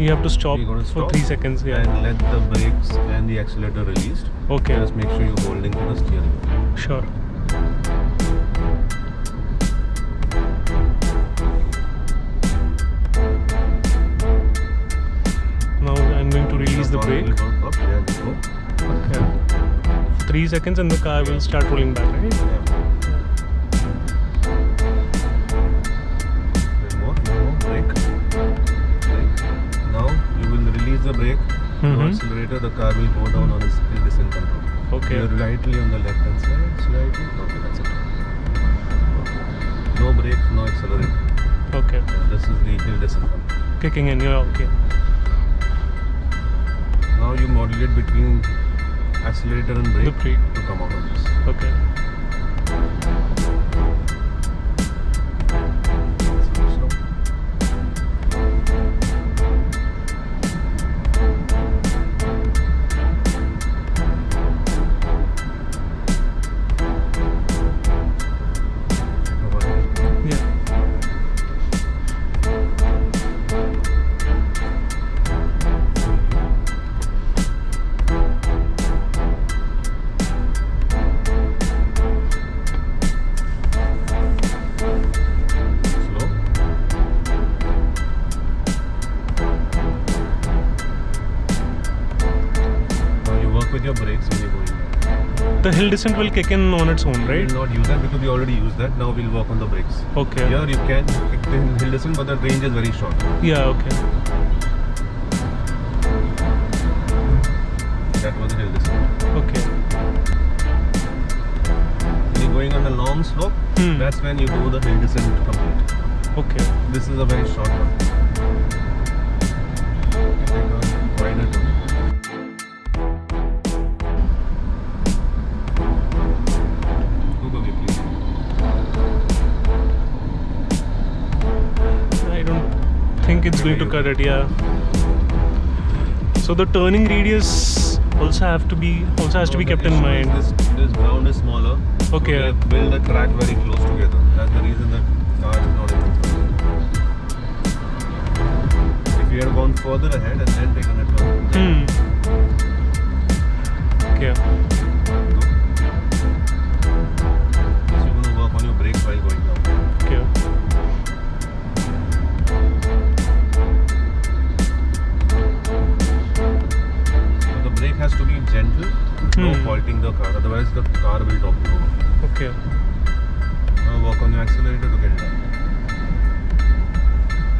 You have to stop You're gonna for stop 3 seconds. Yeah. and let the brakes and the accelerator released. Okay. Just make sure you're holding to the steering wheel. Sure. Now I'm going to release the brake. Up. There we go. Okay. 3 seconds and the car will start rolling back, right? Yeah. More. Brake. Now you will release the brake. No accelerator. The car will go down on its hill descent control. Okay. You're lightly on the left hand side. Slightly. Okay, that's it. No brake. No accelerator. Okay. This is the hill descent control. Kicking in. Yeah. Okay. Now you modulate between accelerator and brake, The brake. to come out of this. Okay. Slow. Yeah. Slow. Now you work with your brakes when you're going down. The hill descent will kick in on its own, We right? will not use that because we already used that. Now we'll work on the brakes. Okay. Here you can kick the hill descent, but the range is very short. Yeah. Okay. That was the hill descent. Okay. When you're going on a long slope, that's when you do the hill descent complete. Okay. This is a very short one. You take a wider turn. Go away, please. I don't think it's going to cut it. Yeah. So the turning radius also has to be kept in mind. This ground is smaller. Okay. So they have built the track very close together. That's the reason that car is not able to. If you had gone further ahead and then taken a turn, then Okay. so you're going to work on your brakes while going down. Okay. So the brake has to be gentle, no faulting the car. Otherwise, the car will topple over. Okay. Now work on your accelerator to get it down.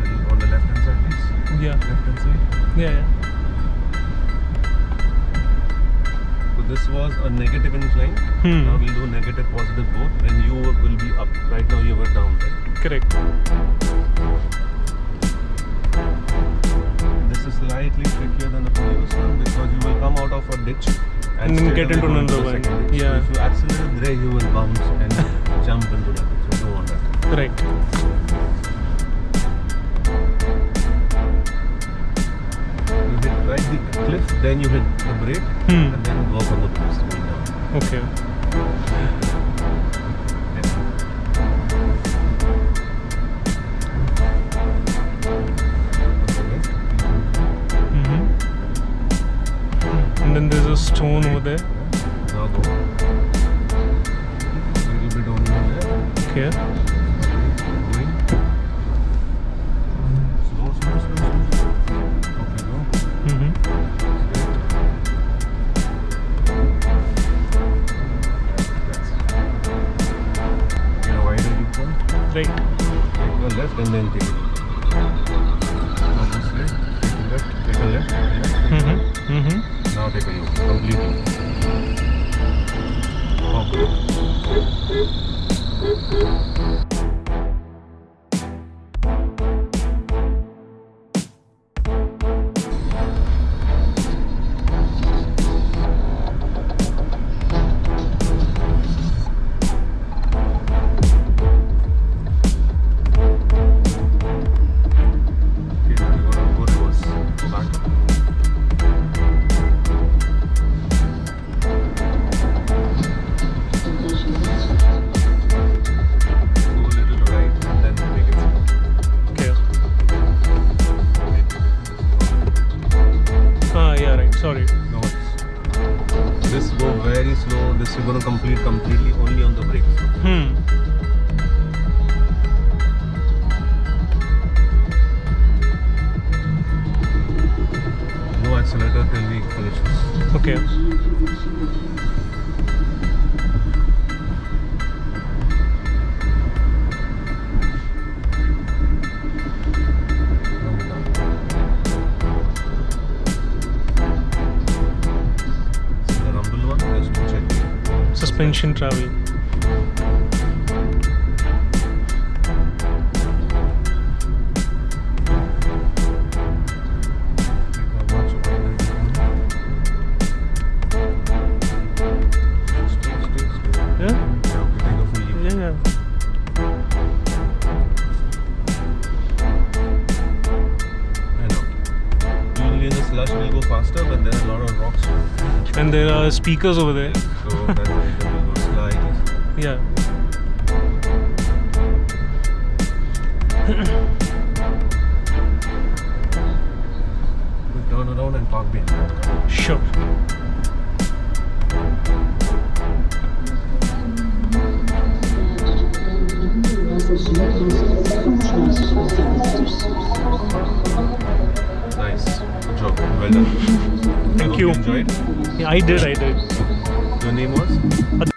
Little on the left hand side, please. Yeah. Left hand side. Yeah. Yeah. So this was a negative incline. Now we'll do negative, positive both. Then you will be up. Right now you were down, right? Correct. This is slightly trickier than the previous one because you will come out of a ditch And then straight get away into go another the one. second ditch. Yeah. So if you accelerate there, you will bounce and jump into that ditch. So you don't want that. Right. You hit right the cliff, then you hit the brake, and then work on the brakes going down. Okay. And then there's a stone over there. Now go. A little bit only there. Okay. Going. Slow. Okay, go. Straight. Wider you come. Right. Take a left and then take it. Now go straight. Take a left. Take a left. Now take a look. Completely. Okay. No accelerator till we finish this. Okay. The rumble one, just to check. Suspension travel. Yeah. Yeah. Usually in the slush will go faster, but there are a lot of rocks. And there are speakers over there. So that's why it will go slightly. Yeah. We'll turn around and park behind that car. Sure. Nice. Good job. Well done. I Thank hope you. Enjoyed. Yeah, I did. Your name was?